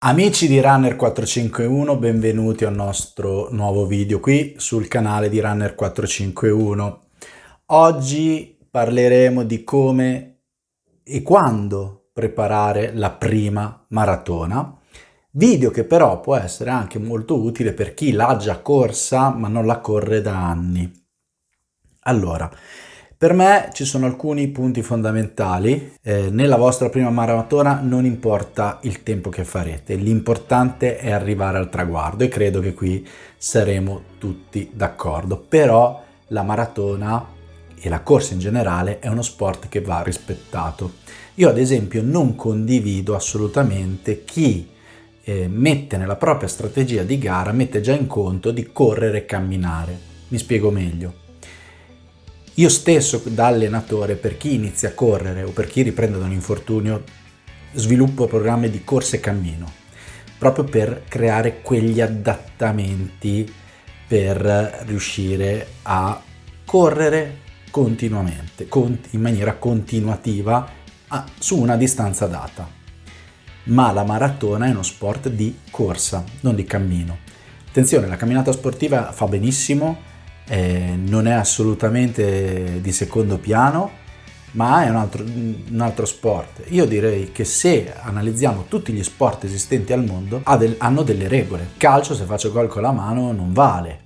Amici di Runner 451, benvenuti al nostro nuovo video qui sul canale di Runner 451. Oggi parleremo di come e quando preparare la prima maratona, video che però può essere anche molto utile per chi l'ha già corsa ma non la corre da anni. Allora, per me ci sono alcuni punti fondamentali. Nella vostra prima maratona non importa il tempo che farete, l'importante è arrivare al traguardo e credo che qui saremo tutti d'accordo. Però la maratona e la corsa in generale è uno sport che va rispettato. Io ad esempio non condivido assolutamente chi mette nella propria strategia di gara, mette già in conto di correre e camminare. Mi spiego meglio. Io stesso da allenatore, per chi inizia a correre o per chi riprende da un infortunio, sviluppo programmi di corsa e cammino, proprio per creare quegli adattamenti per riuscire a correre continuamente, in maniera continuativa su una distanza data. Ma la maratona è uno sport di corsa, non di cammino. Attenzione, la camminata sportiva fa benissimo, non è assolutamente di secondo piano, ma è un altro sport. Io direi che se analizziamo tutti gli sport esistenti al mondo hanno delle regole. Il calcio, se faccio gol con la mano, non vale.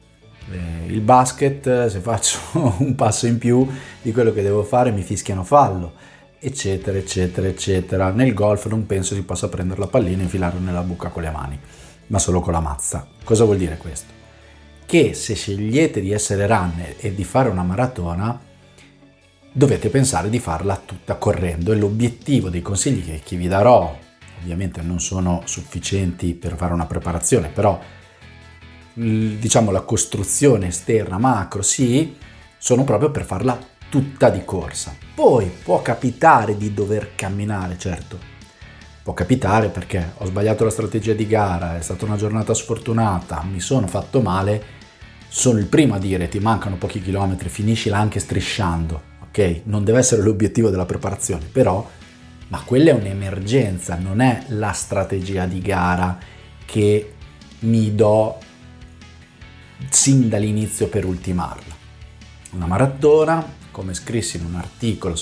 Il basket, se faccio un passo in più di quello che devo fare, mi fischiano fallo, eccetera eccetera eccetera. Nel golf non penso si possa prendere la pallina e infilarla nella buca con le mani, ma solo con la mazza. Cosa vuol dire questo? Che se scegliete di essere runner e di fare una maratona, dovete pensare di farla tutta correndo, e l'obiettivo dei consigli che vi darò, ovviamente non sono sufficienti per fare una preparazione, però diciamo la costruzione esterna macro sì, sono proprio per farla tutta di corsa. Poi può capitare di dover camminare, certo, può capitare perché ho sbagliato la strategia di gara, è stata una giornata sfortunata, mi sono fatto male. Sono il primo a dire ti mancano pochi chilometri, finiscila anche strisciando, ok? Non deve essere l'obiettivo della preparazione, però, ma quella è un'emergenza, non è la strategia di gara che mi do sin dall'inizio per ultimarla. Una maratona, come scrissi in un articolo,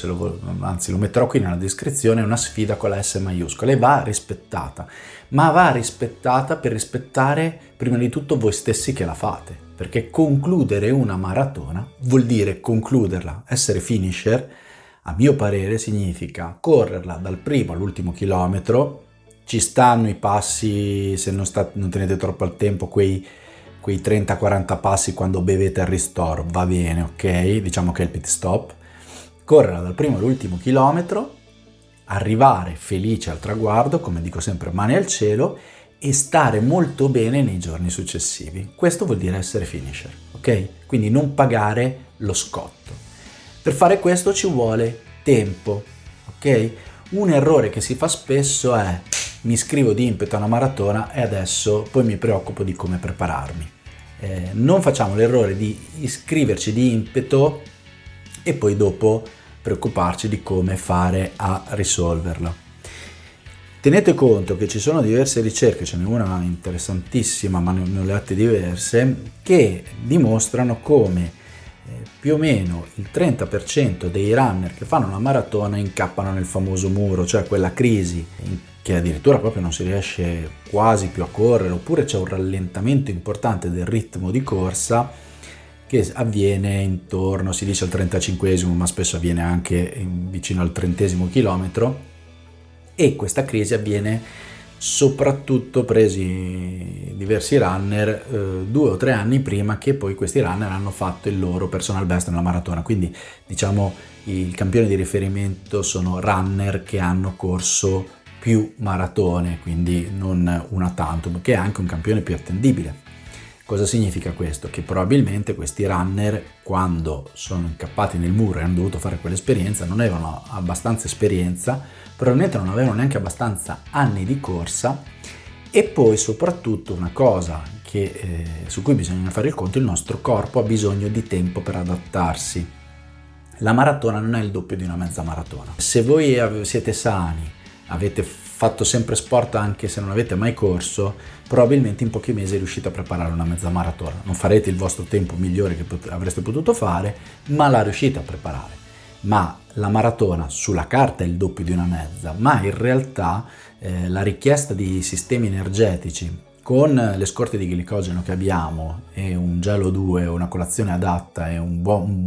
anzi lo metterò qui nella descrizione, è una sfida con la S maiuscola e va rispettata, ma va rispettata per rispettare prima di tutto voi stessi che la fate. Perché concludere una maratona vuol dire concluderla, essere finisher, a mio parere significa correrla dal primo all'ultimo chilometro. Ci stanno i passi, se non tenete troppo al tempo, quei 30-40 passi quando bevete al ristoro, va bene, ok? Diciamo che è il pit stop. Correrla dal primo all'ultimo chilometro, arrivare felice al traguardo, come dico sempre, mani al cielo, e stare molto bene nei giorni successivi. Questo vuol dire essere finisher, ok? Quindi non pagare lo scotto. Per fare questo ci vuole tempo, ok? Un errore che si fa spesso è mi iscrivo di impeto a una maratona e adesso poi mi preoccupo di come prepararmi. Non facciamo l'errore di iscriverci di impeto e poi dopo preoccuparci di come fare a risolverlo. Tenete conto che ci sono diverse ricerche, ce n'è una interessantissima, ma ne ho lette diverse, che dimostrano come più o meno il 30% dei runner che fanno una maratona incappano nel famoso muro, cioè quella crisi che addirittura proprio non si riesce quasi più a correre, oppure c'è un rallentamento importante del ritmo di corsa che avviene intorno, si dice al 35esimo, ma spesso avviene anche vicino al 30esimo chilometro. E questa crisi avviene soprattutto presi diversi runner 2 o 3 anni prima che poi questi runner hanno fatto il loro personal best nella maratona. Quindi diciamo il campione di riferimento sono runner che hanno corso più maratone, quindi non una tantum, che è anche un campione più attendibile. Cosa significa questo? Che probabilmente questi runner, quando sono incappati nel muro e hanno dovuto fare quell'esperienza, non avevano abbastanza esperienza, probabilmente non avevano neanche abbastanza anni di corsa, e poi soprattutto una cosa su cui bisogna fare il conto: il nostro corpo ha bisogno di tempo per adattarsi. La maratona non è il doppio di una mezza maratona. Se voi siete sani, avete fatto sempre sport anche se non avete mai corso, probabilmente in pochi mesi riuscite a preparare una mezza maratona. Non farete il vostro tempo migliore che avreste potuto fare, ma la riuscite a preparare. Ma la maratona sulla carta è il doppio di una mezza, ma in realtà la richiesta di sistemi energetici con le scorte di glicogeno che abbiamo e un gelo 2, una colazione adatta e un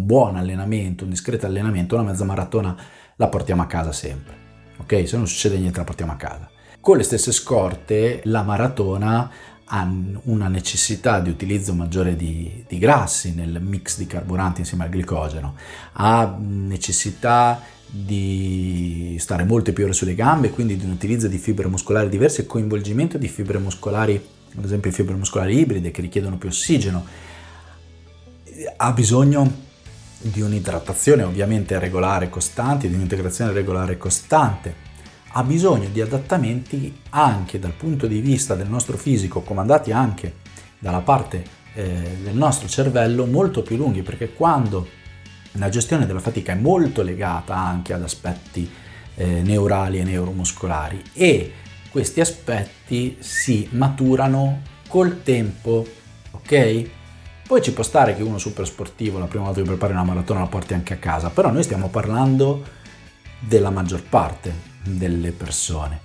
buon allenamento, un discreto allenamento, una mezza maratona la portiamo a casa sempre, ok? Se non succede niente la portiamo a casa. Con le stesse scorte la maratona ha una necessità di utilizzo maggiore di grassi nel mix di carburanti insieme al glicogeno, ha necessità di stare molte più ore sulle gambe, quindi di un utilizzo di fibre muscolari diverse e coinvolgimento di fibre muscolari, ad esempio fibre muscolari ibride che richiedono più ossigeno, ha bisogno di un'idratazione ovviamente regolare e costante, di un'integrazione regolare e costante, ha bisogno di adattamenti anche dal punto di vista del nostro fisico, comandati anche dalla parte del nostro cervello, molto più lunghi, perché quando la gestione della fatica è molto legata anche ad aspetti neurali e neuromuscolari, e questi aspetti si maturano col tempo, ok? Poi ci può stare che uno super sportivo la prima volta che prepari una maratona la porti anche a casa, però noi stiamo parlando della maggior parte delle persone.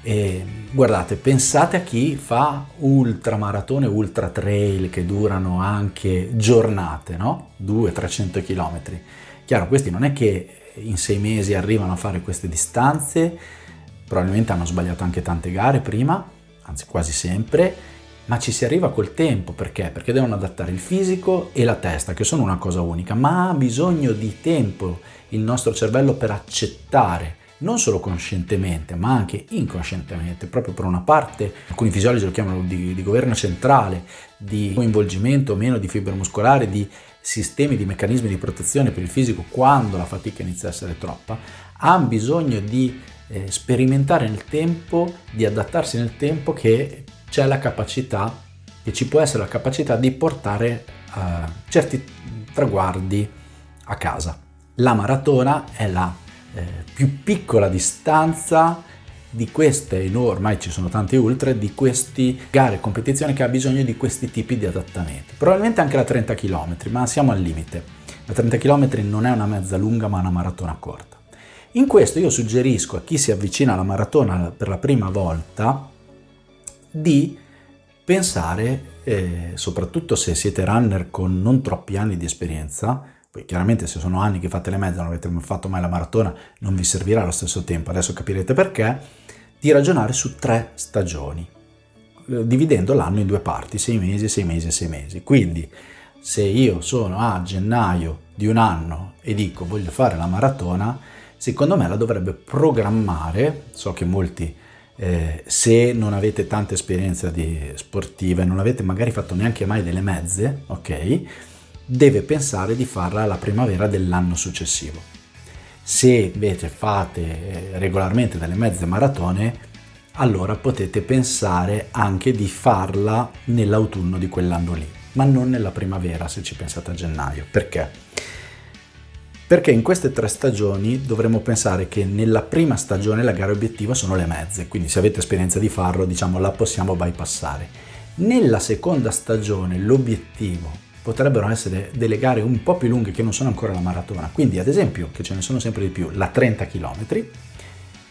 E guardate, pensate a chi fa ultramaratone, ultra trail che durano anche giornate, no? 200-300 km. Chiaro, questi non è che in 6 mesi arrivano a fare queste distanze, probabilmente hanno sbagliato anche tante gare prima, anzi quasi sempre, ma ci si arriva col tempo. Perché? Perché devono adattare il fisico e la testa, che sono una cosa unica, ma ha bisogno di tempo il nostro cervello per accettare, non solo conscientemente ma anche inconscientemente, proprio per una parte, alcuni fisiologi lo chiamano di governo centrale, di coinvolgimento o meno di fibre muscolari, di sistemi, di meccanismi di protezione per il fisico quando la fatica inizia a essere troppa, ha bisogno di sperimentare nel tempo, di adattarsi nel tempo, che c'è la capacità, che ci può essere la capacità di portare certi traguardi a casa. La maratona è la più piccola distanza di queste ormai ci sono tanti ultra, di queste gare e competizioni che ha bisogno di questi tipi di adattamenti. Probabilmente anche la 30 km, ma siamo al limite. La 30 km non è una mezza lunga ma una maratona corta. In questo io suggerisco a chi si avvicina alla maratona per la prima volta di pensare, soprattutto se siete runner con non troppi anni di esperienza, poi chiaramente se sono anni che fate le mezze, non avete fatto mai la maratona, non vi servirà allo stesso tempo, adesso capirete perché, di ragionare su 3 stagioni, dividendo l'anno in 2 parti, 6 mesi, 6 mesi e 6 mesi. Quindi se io sono a gennaio di un anno e dico voglio fare la maratona, secondo me la dovrebbe programmare. So che molti, se non avete tante esperienze sportive, non avete magari fatto neanche mai delle mezze, ok? Deve pensare di farla alla primavera dell'anno successivo. Se invece fate regolarmente delle mezze maratone, allora potete pensare anche di farla nell'autunno di quell'anno lì, ma non nella primavera se ci pensate a gennaio. Perché? Perché in queste 3 stagioni dovremo pensare che nella prima stagione la gara obiettiva sono le mezze, quindi se avete esperienza di farlo, diciamo, la possiamo bypassare. Nella seconda stagione l'obiettivo potrebbero essere delle gare un po' più lunghe che non sono ancora la maratona, quindi ad esempio, che ce ne sono sempre di più, la 30 km,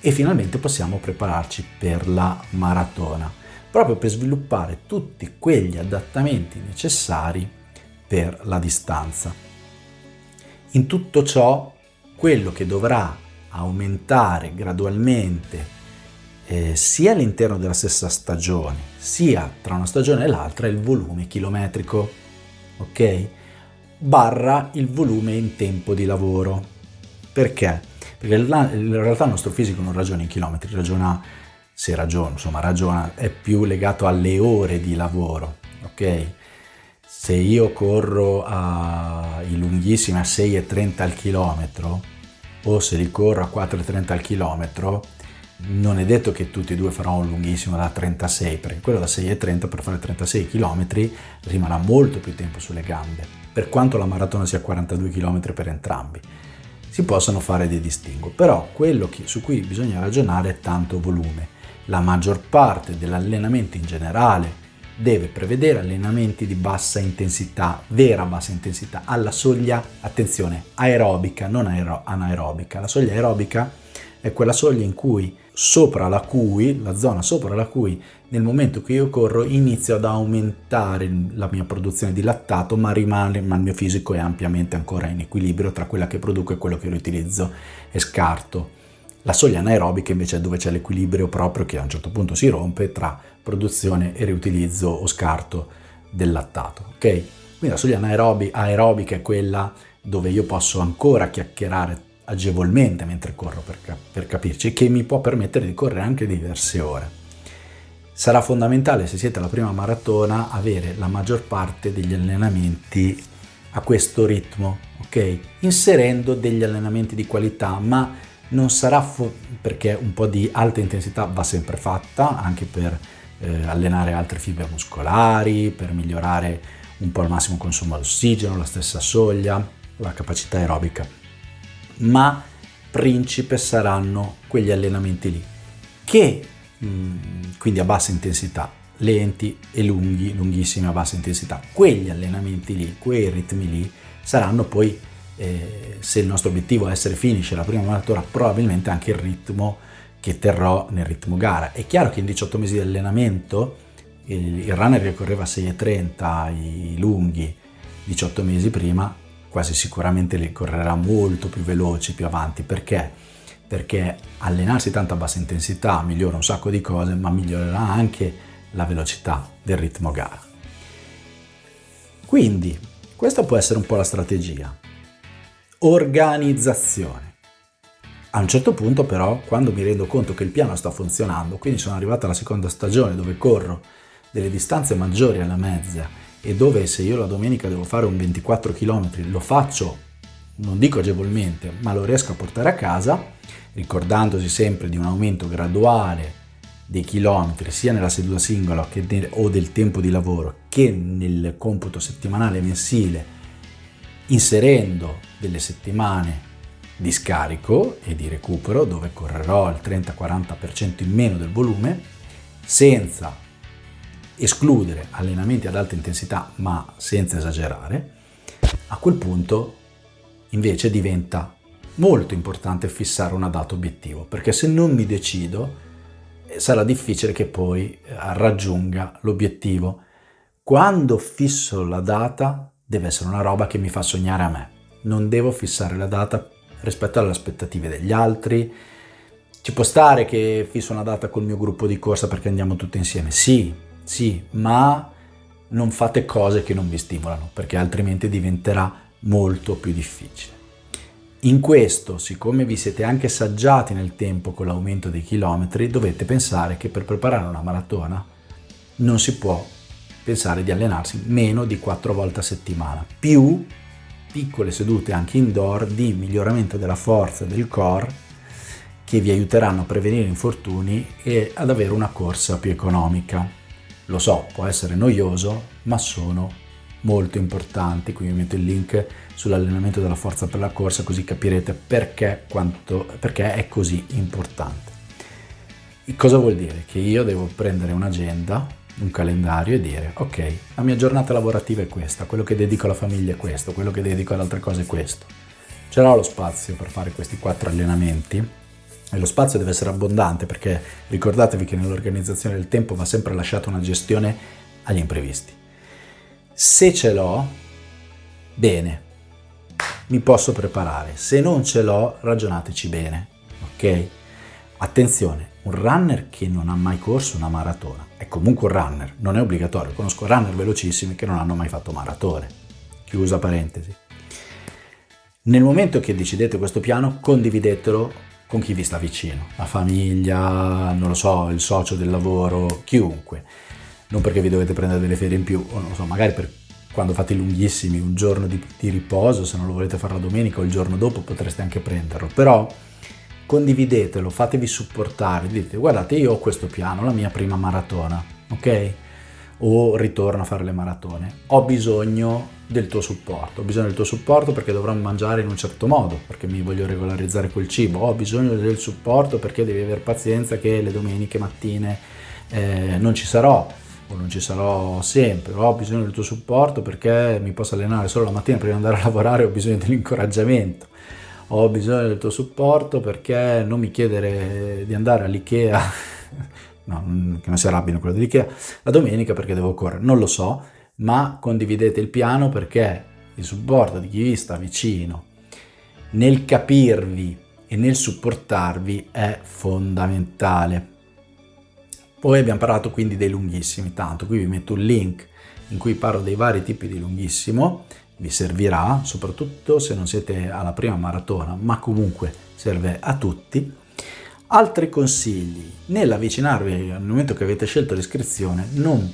e finalmente possiamo prepararci per la maratona, proprio per sviluppare tutti quegli adattamenti necessari per la distanza. In tutto ciò, quello che dovrà aumentare gradualmente sia all'interno della stessa stagione, sia tra una stagione e l'altra, è il volume chilometrico, ok? Barra il volume in tempo di lavoro. Perché? Perché in realtà il nostro fisico non ragiona in chilometri, ragiona, è più legato alle ore di lavoro, ok? Se io corro i lunghissimi a 6,30 al chilometro, o se li corro a 4,30 al chilometro, non è detto che tutti e due farò un lunghissimo da 36, perché quello da 6,30 per fare 36 km rimarrà molto più tempo sulle gambe, per quanto la maratona sia 42 km per entrambi. si possono fare dei distinguo, però quello su cui bisogna ragionare è tanto volume. La maggior parte dell'allenamento in generale deve prevedere allenamenti di bassa intensità, vera bassa intensità, alla soglia, attenzione, aerobica, non anaerobica. La soglia aerobica è quella soglia in cui la zona sopra la cui nel momento che io corro inizio ad aumentare la mia produzione di lattato, ma il mio fisico è ampiamente ancora in equilibrio tra quella che produco e quello che riutilizzo e scarto. La soglia anaerobica invece è dove c'è l'equilibrio proprio che a un certo punto si rompe tra produzione e riutilizzo o scarto del lattato, ok? Quindi la soglia aerobica è quella dove io posso ancora chiacchierare agevolmente mentre corro, per capirci, che mi può permettere di correre anche diverse ore. Sarà fondamentale, se siete alla prima maratona, avere la maggior parte degli allenamenti a questo ritmo, ok? Inserendo degli allenamenti di qualità, ma non sarà perché un po' di alta intensità va sempre fatta, anche per allenare altre fibre muscolari, per migliorare un po' il massimo consumo di ossigeno, la stessa soglia, la capacità aerobica. Ma principe saranno quegli allenamenti lì, che quindi a bassa intensità, lenti e lunghissimi a bassa intensità. Quegli allenamenti lì, quei ritmi lì, saranno poi, se il nostro obiettivo è essere finish la prima maratona, probabilmente anche il ritmo che terrò nel ritmo gara. È chiaro che in 18 mesi di allenamento il runner che correva 6,30, i lunghi 18 mesi prima, quasi sicuramente li correrà molto più veloci più avanti. Perché? Perché allenarsi tanto a bassa intensità migliora un sacco di cose, ma migliorerà anche la velocità del ritmo gara. Quindi questa può essere un po' la strategia. Organizzazione. A un certo punto però, quando mi rendo conto che il piano sta funzionando, quindi sono arrivato alla seconda stagione dove corro delle distanze maggiori alla mezza e dove se io la domenica devo fare un 24 km lo faccio, non dico agevolmente, ma lo riesco a portare a casa, ricordandosi sempre di un aumento graduale dei chilometri sia nella seduta singola o del tempo di lavoro che nel computo settimanale e mensile, inserendo delle settimane di scarico e di recupero dove correrò il 30-40% in meno del volume, senza escludere allenamenti ad alta intensità ma senza esagerare. A quel punto invece diventa molto importante fissare una data obiettivo, perché se non mi decido sarà difficile che poi raggiunga l'obiettivo. Quando fisso la data deve essere una roba che mi fa sognare a me, non devo fissare la data rispetto alle aspettative degli altri. Ci può stare che fisso una data col mio gruppo di corsa perché andiamo tutti insieme, sì, ma non fate cose che non vi stimolano, perché altrimenti diventerà molto più difficile. In questo, siccome vi siete anche saggiati nel tempo con l'aumento dei chilometri, dovete pensare che per preparare una maratona non si può pensare di allenarsi meno di 4 volte a settimana, più piccole sedute anche indoor di miglioramento della forza del core che vi aiuteranno a prevenire infortuni e ad avere una corsa più economica. Lo so, può essere noioso, ma sono molto importanti. Qui vi metto il link sull'allenamento della forza per la corsa, così capirete perché è così importante. E cosa vuol dire? Che io devo prendere un'agenda, un calendario e dire ok, la mia giornata lavorativa è questa, quello che dedico alla famiglia è questo, quello che dedico ad altre cose è questo. Ce l'ho lo spazio per fare questi 4 allenamenti e lo spazio deve essere abbondante, perché ricordatevi che nell'organizzazione del tempo va sempre lasciata una gestione agli imprevisti. Se ce l'ho, bene, mi posso preparare. Se non ce l'ho, ragionateci bene, ok? Attenzione, un runner che non ha mai corso una maratona è comunque un runner, non è obbligatorio. Conosco runner velocissimi che non hanno mai fatto maratone. Chiusa parentesi. Nel momento che decidete questo piano, condividetelo con chi vi sta vicino, la famiglia, non lo so, il socio del lavoro, chiunque. Non perché vi dovete prendere delle ferie in più, o non lo so, magari per quando fate i lunghissimi, un giorno di riposo, se non lo volete fare la domenica o il giorno dopo potreste anche prenderlo, però condividetelo, fatevi supportare, dite guardate io ho questo piano, la mia prima maratona, ok? o ritorno a fare le maratone. Ho bisogno del tuo supporto, perché dovrò mangiare in un certo modo, perché mi voglio regolarizzare col cibo, ho bisogno del supporto perché devi avere pazienza che le domeniche mattine non ci sarò, o non ci sarò sempre, ho bisogno del tuo supporto perché mi posso allenare solo la mattina prima di andare a lavorare, ho bisogno dell'incoraggiamento, ho bisogno del tuo supporto perché non mi chiedere di andare all'Ikea, no, che non si arrabbino quello dell'Ikea, la domenica perché devo correre, non lo so, ma condividete il piano perché il supporto di chi vi sta vicino nel capirvi e nel supportarvi è fondamentale. Poi abbiamo parlato quindi dei lunghissimi, tanto qui vi metto un link in cui parlo dei vari tipi di lunghissimo, vi servirà soprattutto se non siete alla prima maratona, ma comunque serve a tutti. Altri consigli: nell'avvicinarvi al momento che avete scelto l'iscrizione, non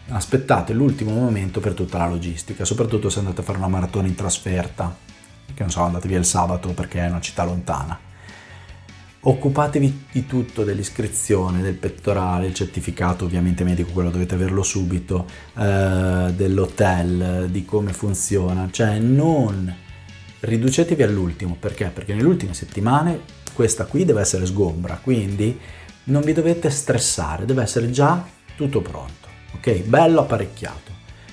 aspettate l'ultimo momento per tutta la logistica, soprattutto se andate a fare una maratona in trasferta, che non so, andate via il sabato perché è una città lontana. Occupatevi di tutto, dell'iscrizione, del pettorale, il certificato ovviamente medico, quello dovete averlo subito, dell'hotel, di come funziona, cioè non riducetevi all'ultimo, perché? Perché nelle ultime settimane questa qui deve essere sgombra, quindi non vi dovete stressare, deve essere già tutto pronto, ok? Bello apparecchiato.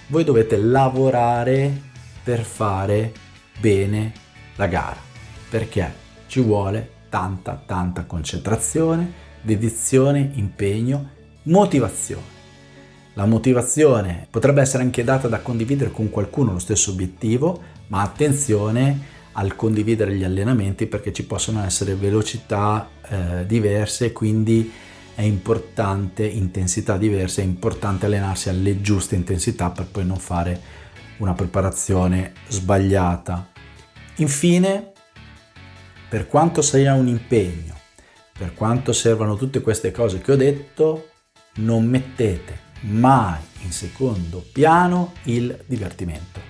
Voi dovete lavorare per fare bene la gara, perché ci vuole tanta concentrazione, dedizione, impegno, motivazione. La motivazione potrebbe essere anche data da condividere con qualcuno lo stesso obiettivo, ma attenzione al condividere gli allenamenti perché ci possono essere velocità diverse, quindi è importante, intensità diverse, è importante allenarsi alle giuste intensità per poi non fare una preparazione sbagliata. Infine, per quanto sia un impegno, per quanto servano tutte queste cose che ho detto, non mettete mai in secondo piano il divertimento.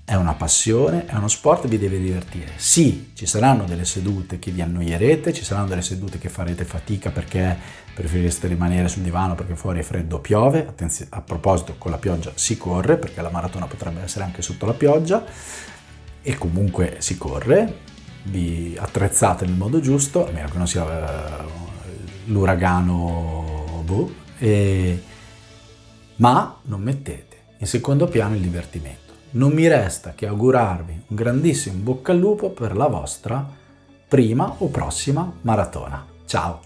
È una passione, è uno sport, vi deve divertire. Sì, ci saranno delle sedute che vi annoierete, ci saranno delle sedute che farete fatica perché preferireste rimanere sul divano perché fuori è freddo o piove. Attenzione, a proposito, con la pioggia si corre, perché la maratona potrebbe essere anche sotto la pioggia, e comunque si corre. Vi attrezzate nel modo giusto, a meno che non sia l'uragano ma non mettete in secondo piano il divertimento. Non mi resta che augurarvi un grandissimo bocca al lupo per la vostra prima o prossima maratona. Ciao!